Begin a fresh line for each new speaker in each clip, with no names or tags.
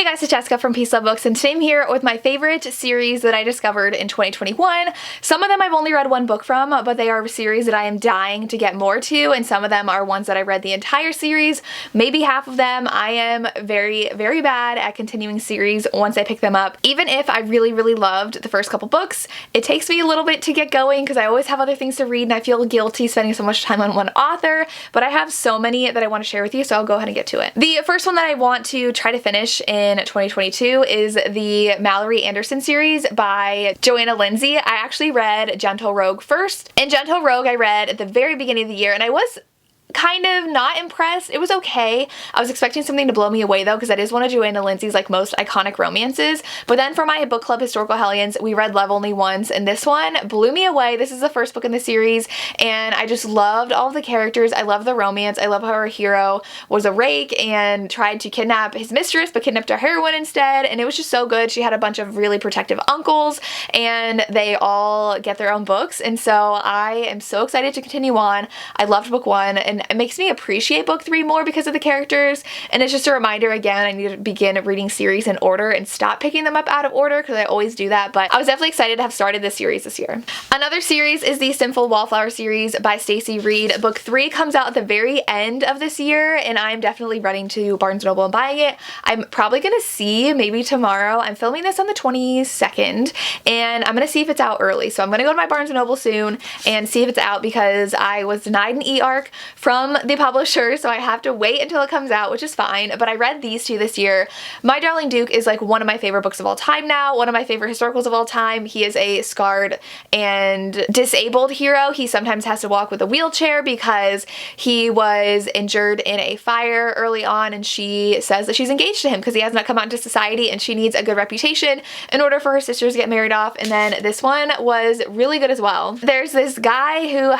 Hey guys, it's Jessica from Peace Love Books, and today I'm here with my favorite series that I discovered in 2021. Some of them I've only read one book from, but they are series that I am dying to get more to, and some of them are ones that I read the entire series, maybe half of them. I am very bad at continuing series once I pick them up. Even if I really loved the first couple books, it takes me a little bit to get going because I always have other things to read and I feel guilty spending so much time on one author, but I have so many that I want to share with you, so I'll go ahead and get to it. The first one that I want to try to finish in 2022 is the Mallory Anderson series by Joanna Lindsey. I actually read Gentle Rogue first, and Gentle Rogue I read at the very beginning of the year, and I was kind of not impressed. It was okay. I was expecting something to blow me away though, because that is one of Joanna Lindsey's like most iconic romances. But then for my book club Historical Hellions, we read Love Only Once, and this one blew me away. This is the first book in the series, and I just loved all of the characters. I love the romance. I love how our hero was a rake and tried to kidnap his mistress, but kidnapped our heroine instead, and it was just so good. She had a bunch of really protective uncles, and they all get their own books, and so I am so excited to continue on. I loved book one, and it makes me appreciate book three more because of the characters, and it's just a reminder again, I need to begin reading series in order and stop picking them up out of order because I always do that, but I was definitely excited to have started this series this year. Another series is the Sinful Wallflower series by Stacy Reed. Book three comes out at the very end of this year, and I'm definitely running to Barnes & Noble and buying it. I'm probably gonna see maybe tomorrow. I'm filming this on the 22nd, and I'm gonna see if it's out early, so I'm gonna go to my Barnes & Noble soon and see if it's out because I was denied an e-arc from the publisher, so I have to wait until it comes out, which is fine, but I read these two this year. My Darling Duke is like one of my favorite books of all time now, one of my favorite historicals of all time. He is a scarred and disabled hero. He sometimes has to walk with a wheelchair because he was injured in a fire early on, and she says that she's engaged to him because he has not come out into society and she needs a good reputation in order for her sisters to get married off, and then this one was really good as well. There's this guy who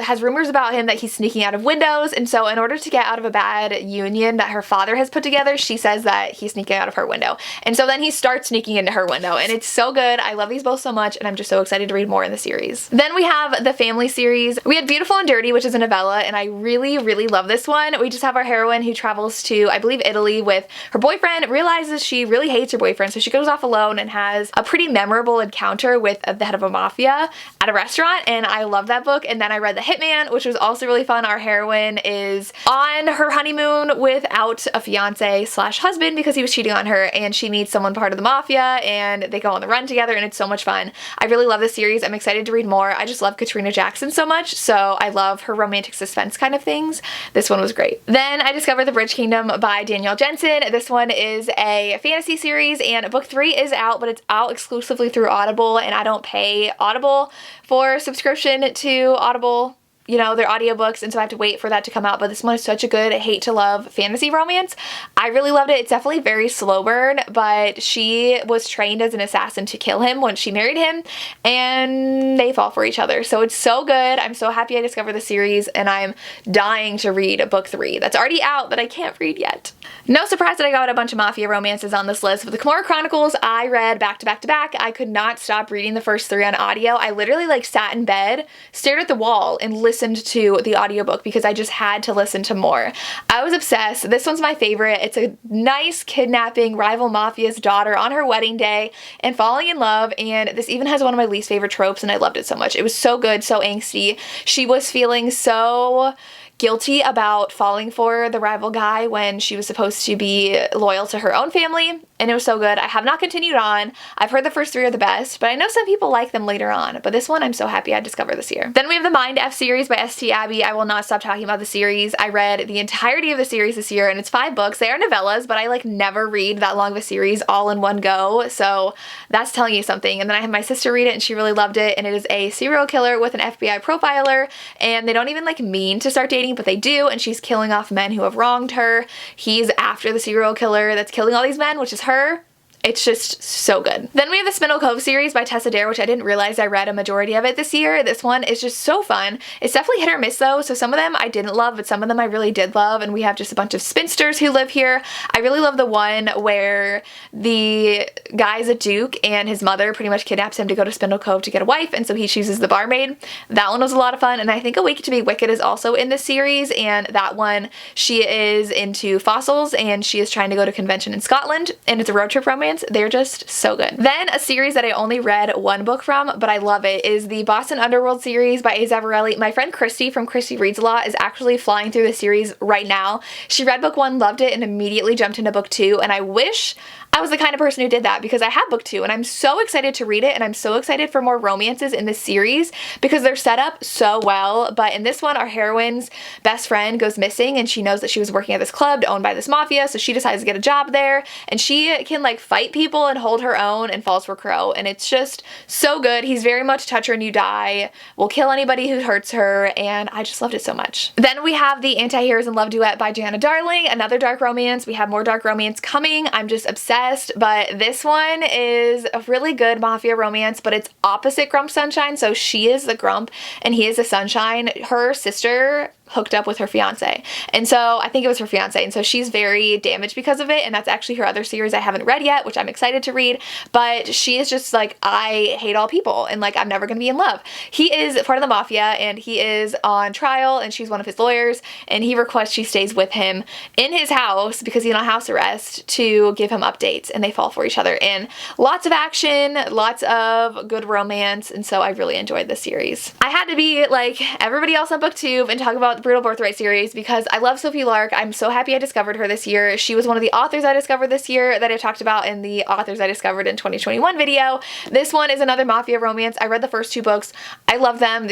has rumors about him that he's sneaking out of windows, and so in order to get out of a bad union that her father has put together, she says that he's sneaking out of her window, and so then he starts sneaking into her window, and it's so good. I love these both so much, and I'm just so excited to read more in the series. Then we have the family series. We had Beautiful and Dirty, which is a novella, and I really love this one. We just have our heroine who travels to, I believe, Italy with her boyfriend, realizes she really hates her boyfriend, so she goes off alone and has a pretty memorable encounter with the head of a mafia at a restaurant, and I love that book. And then I read The Hitman, which was also really fun. Our heroine is on her honeymoon without a fiance slash husband because he was cheating on her, and she meets someone part of the mafia and they go on the run together, and it's so much fun. I really love this series. I'm excited to read more. I just love Katrina Jackson so much, so I love her romantic suspense kind of things. This one was great. Then I discovered The Bridge Kingdom by Danielle Jensen. This one is a fantasy series, and book three is out, but it's out exclusively through Audible, and I don't pay Audible for subscription to Audible, you know, their audiobooks, and so I have to wait for that to come out. But this one is such a good hate to love fantasy romance. I really loved it. It's definitely very slow burn, but she was trained as an assassin to kill him when she married him, and they fall for each other. So it's so good. I'm so happy I discovered the series, and I'm dying to read book three. That's already out, but I can't read yet. No surprise that I got a bunch of mafia romances on this list. But the Core Chronicles I read back to back to back. I could not stop reading the first three on audio. I literally like sat in bed, stared at the wall, and listened to the audiobook because I just had to listen to more. I was obsessed. This one's my favorite. It's a nice kidnapping rival mafia's daughter on her wedding day and falling in love, and this even has one of my least favorite tropes, and I loved it so much. It was so good, so angsty. She was feeling so guilty about falling for the rival guy when she was supposed to be loyal to her own family, and it was so good. I have not continued on. I've heard the first three are the best, but I know some people like them later on, but this one I'm so happy I discovered this year. Then we have the Mindf series by S.T. Abbey. I will not stop talking about the series. I read the entirety of the series this year, and it's 5 books. They are novellas, but I like never read that long of a series all in one go, so that's telling you something. And then I had my sister read it, and she really loved it, and it is a serial killer with an FBI profiler, and they don't even like mean to start dating, but they do, and she's killing off men who have wronged her. He's after the serial killer that's killing all these men, which is her. It's just so good. Then we have the Spindle Cove series by Tessa Dare, which I didn't realize I read a majority of it this year. This one is just so fun. It's definitely hit or miss though, so some of them I didn't love, but some of them I really did love, and we have just a bunch of spinsters who live here. I really love the one where the guy's a duke and his mother pretty much kidnaps him to go to Spindle Cove to get a wife, and so he chooses the barmaid. That one was a lot of fun, and I think A Week to Be Wicked is also in this series, and that one, she is into fossils and she is trying to go to a convention in Scotland, and it's a road trip romance. They're just so good. Then a series that I only read one book from, but I love it, is the Boston Underworld series by A. Zavarelli. My friend Christy from Christy Reads a Lot is actually flying through the series right now. She read book 1, loved it, and immediately jumped into book 2, and I wish I was the kind of person who did that, because I have book 2 and I'm so excited to read it, and I'm so excited for more romances in this series because they're set up so well. But in this one, our heroine's best friend goes missing, and she knows that she was working at this club owned by this mafia, so she decides to get a job there, and she can like fight people and hold her own and falls for Crow, and it's just so good. He's very much touch her and you die, will kill anybody who hurts her, and I just loved it so much. Then we have the Antihairs and Love Duet by Jana Darling, another dark romance. We have more dark romance coming. I'm just obsessed. But this one is a really good mafia romance, but it's opposite Grump Sunshine. So she is the Grump and he is the Sunshine. Her sister hooked up with her fiance, and so I think it was her fiance, and so she's very damaged because of it, and that's actually her other series I haven't read yet, which I'm excited to read. But she is just like, I hate all people and like I'm never gonna be in love. He is part of the mafia and he is on trial, and she's one of his lawyers, and he requests she stays with him in his house because he's on house arrest to give him updates, and they fall for each other, and lots of action, lots of good romance, and so I really enjoyed this series. I had to be like everybody else on BookTube and talk about the Brutal Birthright series because I love Sophie Lark. I'm so happy I discovered her this year. She was one of the authors I discovered this year that I talked about in the authors I discovered in 2021 video. This one is another mafia romance. I read the first 2 books. I love them.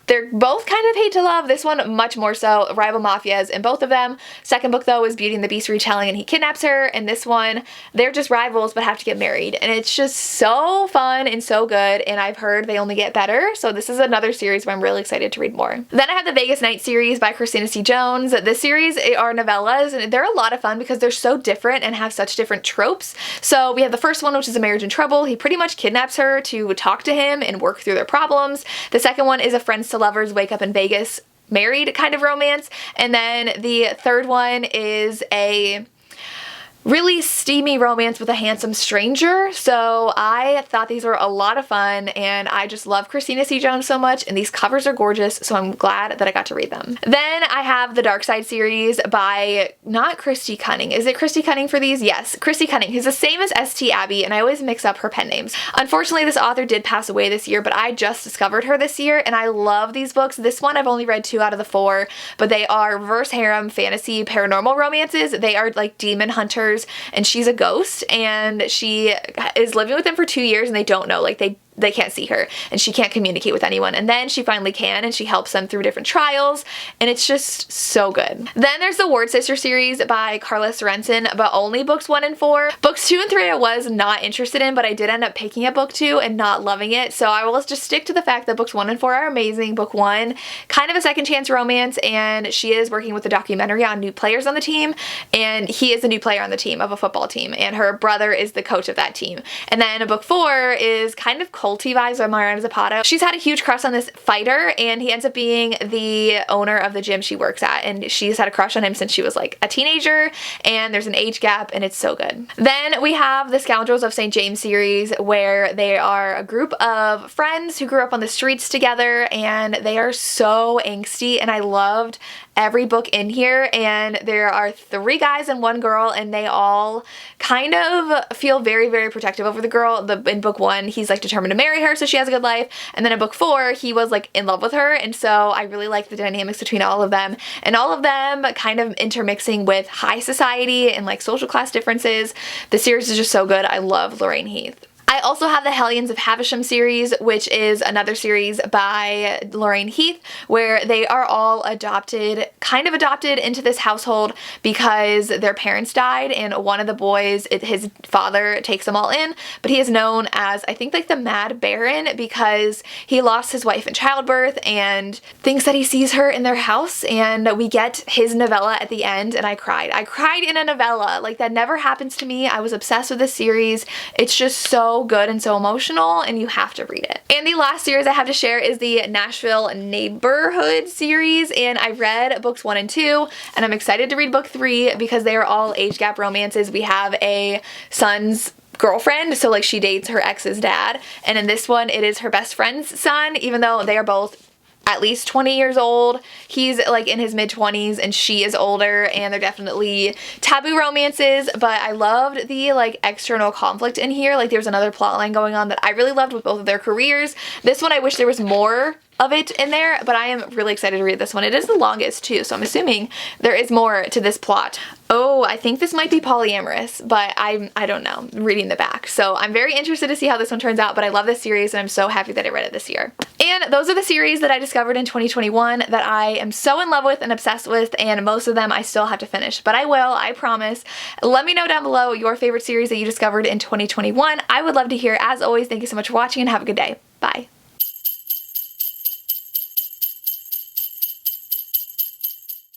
They're both kind of hate to love. This one much more so. Rival mafias in both of them. Second book though is Beauty and the Beast retelling, and he kidnaps her, and this one they're just rivals but have to get married, and it's just so fun and so good, and I've heard they only get better, so this is another series where I'm really excited to read more. Then I have the Vegas Night series by Christina C. Jones. This series are novellas, and they're a lot of fun because they're so different and have such different tropes. So we have the first one, which is A Marriage in Trouble. He pretty much kidnaps her to talk to him and work through their problems. The second one is a friends to lovers wake up in Vegas married kind of romance, and then the third one is a really steamy romance with a handsome stranger. So I thought these were a lot of fun, and I just love Christina C. Jones so much, and these covers are gorgeous, so I'm glad that I got to read them. Then I have the Dark Side series by, not Christy Cunning. Is it Christy Cunning for these? Yes, Christy Cunning, who's the same as S.T. Abbey, and I always mix up her pen names. Unfortunately, this author did pass away this year, but I just discovered her this year, and I love these books. This one I've only read 2 out of the 4, but they are reverse harem fantasy paranormal romances. They are like demon hunters, and she's a ghost, and she is living with them for 2 years, and they don't know, like they can't see her, and she can't communicate with anyone, and then she finally can, and she helps them through different trials, and it's just so good. Then there's the Ward Sister series by Carla Sorensen, but only books 1 and 4. Books 2 and 3 I was not interested in, but I did end up picking up book 2 and not loving it, so I will just stick to the fact that books 1 and 4 are amazing. Book 1, kind of a second chance romance, and she is working with a documentary on new players on the team, and he is a new player on the team of a football team, and her brother is the coach of that team. And then book 4 is kind of culty vibes by Miranda Zapata. She's had a huge crush on this fighter, and he ends up being the owner of the gym she works at, and she's had a crush on him since she was like a teenager, and there's an age gap, and it's so good. Then we have the Scoundrels of St James series, where they are a group of friends who grew up on the streets together, and they are so angsty, and I loved every book in here, and there are 3 guys and 1 girl, and they all kind of feel very, very protective over the girl. In book 1, he's like determined to marry her so she has a good life, and then in book 4, he was like in love with her, and so I really like the dynamics between all of them, and all of them kind of intermixing with high society and like social class differences. The series is just so good. I love Lorraine Heath. I also have the Hellions of Havisham series, which is another series by Lorraine Heath, where they are all adopted, kind of adopted into this household because their parents died, and one of the boys, his father takes them all in, but he is known as, I think, like the Mad Baron because he lost his wife in childbirth and thinks that he sees her in their house, and we get his novella at the end, and I cried. I cried in a novella. Like, that never happens to me. I was obsessed with this series. It's just so good and so emotional, and you have to read it. And the last series I have to share is the Nashville Neighborhood series, and I read books 1 and 2, and I'm excited to read book 3 because they are all age gap romances. We have a son's girlfriend, so like she dates her ex's dad, and in this one it is her best friend's son, even though they are both at least 20 years old. He's like in his mid-20s and she is older, and they're definitely taboo romances, but I loved the like external conflict in here. Like, there's another plot line going on that I really loved with both of their careers. This one I wish there was more of it in there, but I am really excited to read this one. It is the longest too, so I'm assuming there is more to this plot. Oh, I think this might be polyamorous, but I don't know, reading the back. So I'm very interested to see how this one turns out, but I love this series and I'm so happy that I read it this year. And those are the series that I discovered in 2021 that I am so in love with and obsessed with, and most of them I still have to finish, but I will, I promise. Let me know down below your favorite series that you discovered in 2021. I would love to hear. As always, thank you so much for watching and have a good day. Bye.